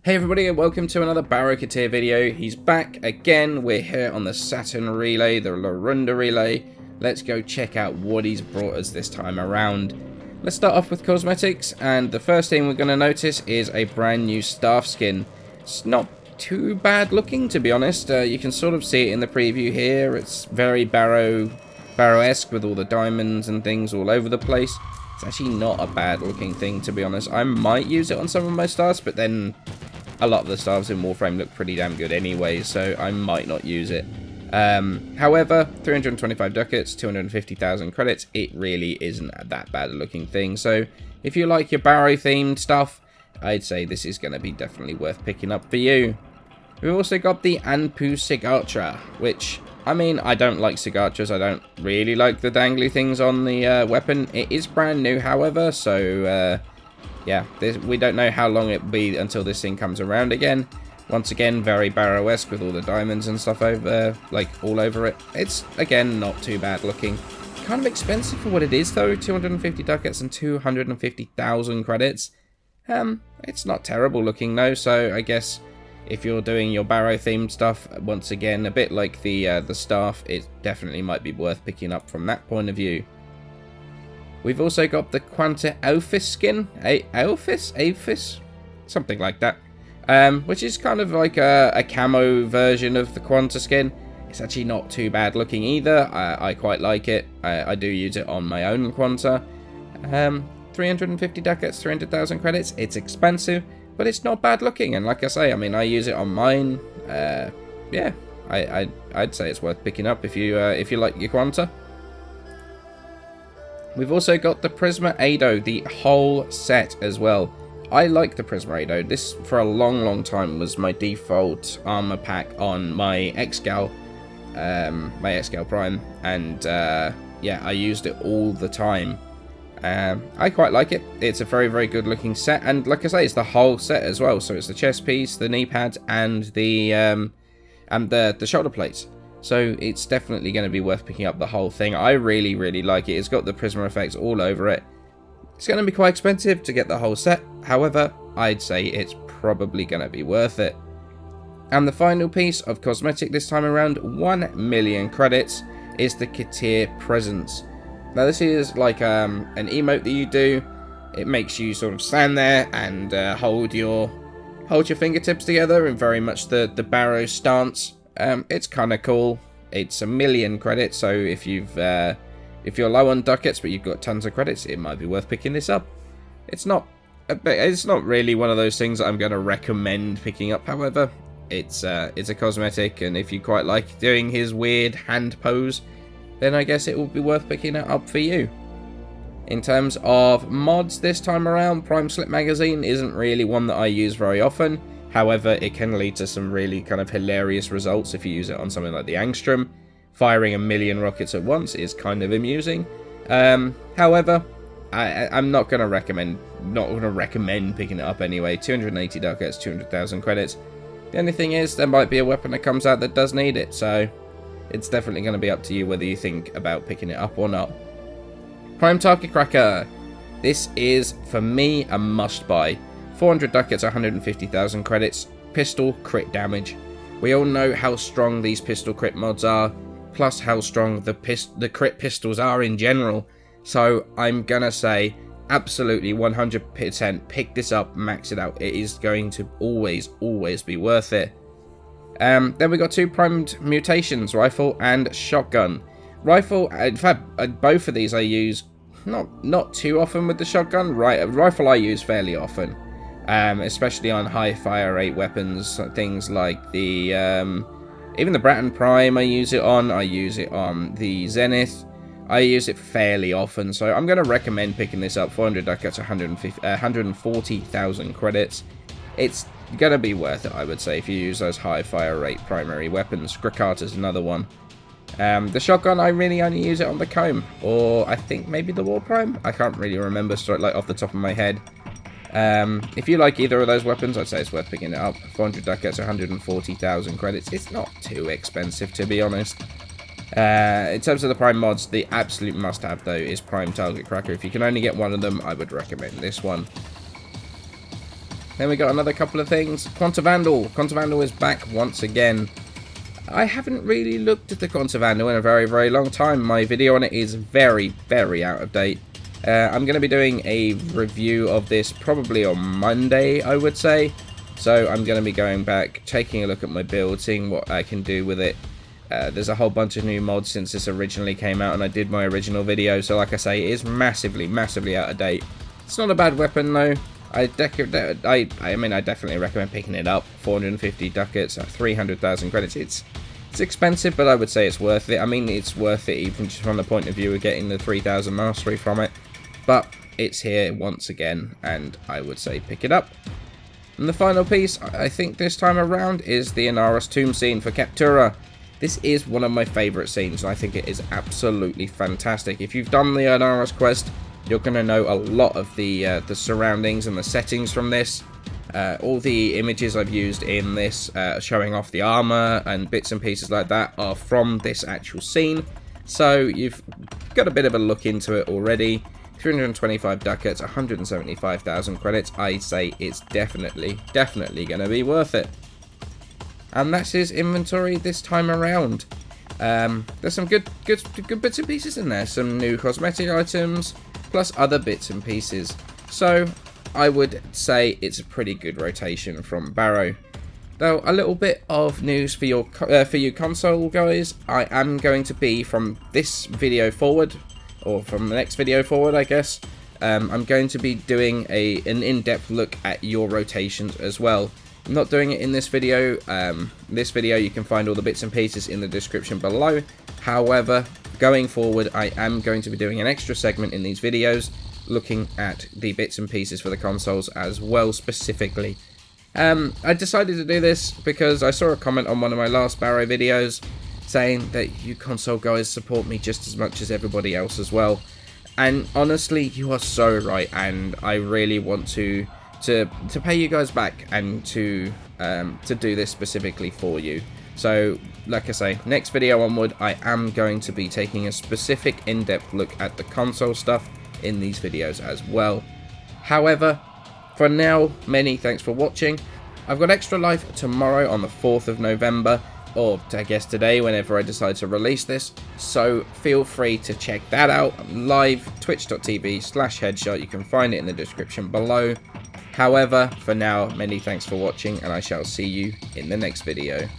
Hey everybody and welcome to another Baro video. He's back again. We're here on the Saturn relay, the Larunda relay. Let's go check out what he's brought us this time around. Let's start off with cosmetics, and the first thing we're going to notice is a brand new staff skin. It's not too bad looking, to be honest. You can sort of see it in the preview here. It's very Baro-esque with all the diamonds and things all over the place. It's actually not a bad looking thing, to be honest. I might use it on some of my stars, but then a lot of the stars in Warframe look pretty damn good anyway, so I might not use it. However, 325 ducats, 250,000 credits, it really isn't that bad a looking thing. So if you like your Baro themed stuff, I'd say this is going to be definitely worth picking up for you. We've also got the Anpu Sigatra, which, I mean, I don't like Sigatras. I don't really like the dangly things on the weapon. It is brand new, however, so yeah, we don't know how long it'll be until this thing comes around again. Once again, very Baro-esque with all the diamonds and stuff over, like, all over it. It's, again, not too bad looking. Kind of expensive for what it is, though. 250 ducats and 250,000 credits. It's not terrible looking, though, so I guess if you're doing your Baro-themed stuff, once again, a bit like the staff, it definitely might be worth picking up from that point of view. We've also got the Quanta Vandal skin, Aphis, something like that, which is kind of like a camo version of the Quanta skin. It's actually not too bad looking either. I quite like it. I do use it on my own Quanta. 350 ducats, 300,000 credits. It's expensive, but it's not bad looking. And like I say, I mean, I use it on mine. Yeah, I'd say it's worth picking up if you like your Quanta. We've also got the Prisma Ado, the whole set as well. I like the Prisma Ado. This, for a long time, was my default armor pack on my X-Gal Prime, and yeah, I used it all the time. I quite like it. It's a very good looking set, and like I say, it's the whole set as well. So it's the chest piece, the knee pads, and the shoulder plates. So it's definitely going to be worth picking up the whole thing. I really like it. It's got the Prisma effects all over it. It's going to be quite expensive to get the whole set. However, I'd say it's probably going to be worth it. And the final piece of cosmetic this time around, 1 million credits, is the Katir Presence. Now this is like an emote that you do. It makes you sort of stand there and hold your fingertips together in very much the Baro stance. It's kind of cool. It's 1 million credits, so if you're low on ducats but you've got tons of credits, it might be worth picking this up. It's not really one of those things that I'm going to recommend picking up. However, it's a cosmetic, and if you quite like doing his weird hand pose, then I guess it will be worth picking it up for you. In terms of mods this time around, Prime Slip Magazine isn't really one that I use very often. However, it can lead to some really kind of hilarious results if you use it on something like the Angstrom. Firing 1 million rockets at once is kind of amusing. However, I'm not going to recommend picking it up anyway. 280 ducats, 200,000 credits. The only thing is, there might be a weapon that comes out that does need it, so it's definitely going to be up to you whether you think about picking it up or not. Prime Target Cracker. This is, for me, a must-buy. 400 ducats, 150,000 credits, pistol crit damage. We all know how strong these pistol crit mods are, plus how strong the crit pistols are in general. So I'm gonna say, absolutely 100% pick this up, max it out. It is going to always be worth it. Then we got 2 primed mutations, rifle and shotgun. Rifle, in fact, both of these I use not too often with the shotgun. Rifle I use fairly often. Especially on high fire rate weapons, things like the even the Bratton Prime I use it on the Zenith. I use it fairly often, so I'm going to recommend picking this up. 400 ducats, 140,000 credits. It's going to be worth it, I would say, if you use those high fire rate primary weapons. Grakata's another one. The shotgun, I really only use it on the Comb, or I think maybe the War Prime. I can't really remember straight like off the top of my head. If you like either of those weapons, I'd say it's worth picking it up. 400 ducats, 140,000 credits. It's not too expensive, to be honest. In terms of the Prime mods, the absolute must-have, though, is Prime Target Cracker. If you can only get one of them, I would recommend this one. Then we got another couple of things. Quanta Vandal. Quanta Vandal is back once again. I haven't really looked at the Quanta Vandal in a very, very long time. My video on it is very, very out of date. I'm going to be doing a review of this probably on Monday, I would say. So I'm going to be going back, taking a look at my build, seeing what I can do with it. There's a whole bunch of new mods since this originally came out and I did my original video. So like I say, it is massively, massively out of date. It's not a bad weapon though. I mean, I definitely recommend picking it up. 450 ducats, 300,000 credits. It's expensive, but I would say it's worth it. I mean, it's worth it even just from the point of view of getting the 3,000 mastery from it. But it's here once again, and I would say pick it up. And the final piece, I think this time around, is the Inaros tomb scene for Captura. This is one of my favourite scenes, and I think it is absolutely fantastic. If you've done the Inaros quest, you're going to know a lot of the surroundings and the settings from this. All the images I've used in this, showing off the armor and bits and pieces like that, are from this actual scene. So you've got a bit of a look into it already. 325 ducats, 175,000 credits. I say it's definitely going to be worth it. And that's his inventory this time around. There's some good bits and pieces in there. Some new cosmetic items, plus other bits and pieces. So I would say it's a pretty good rotation from Baro. Though a little bit of news for you console guys. I am going to be, from this video forward, or from the next video forward I guess, I'm going to be doing an in-depth look at your rotations as well. I'm not doing it in this video. This video you can find all the bits and pieces in the description below. However, going forward I am going to be doing an extra segment in these videos looking at the bits and pieces for the consoles as well specifically. I decided to do this because I saw a comment on one of my last Baro videos saying that you console guys support me just as much as everybody else as well. And honestly, you are so right, and I really want to pay you guys back and to do this specifically for you. So, like I say, next video onward, I am going to be taking a specific in-depth look at the console stuff in these videos as well. However, for now, many thanks for watching. I've got Extra Life tomorrow on the 4th of November, or I guess today whenever I decide to release this, so feel free to check that out. I'm live, twitch.tv/headshot, you can find it in the description below. However, for now, many thanks for watching, and I shall see you in the next video.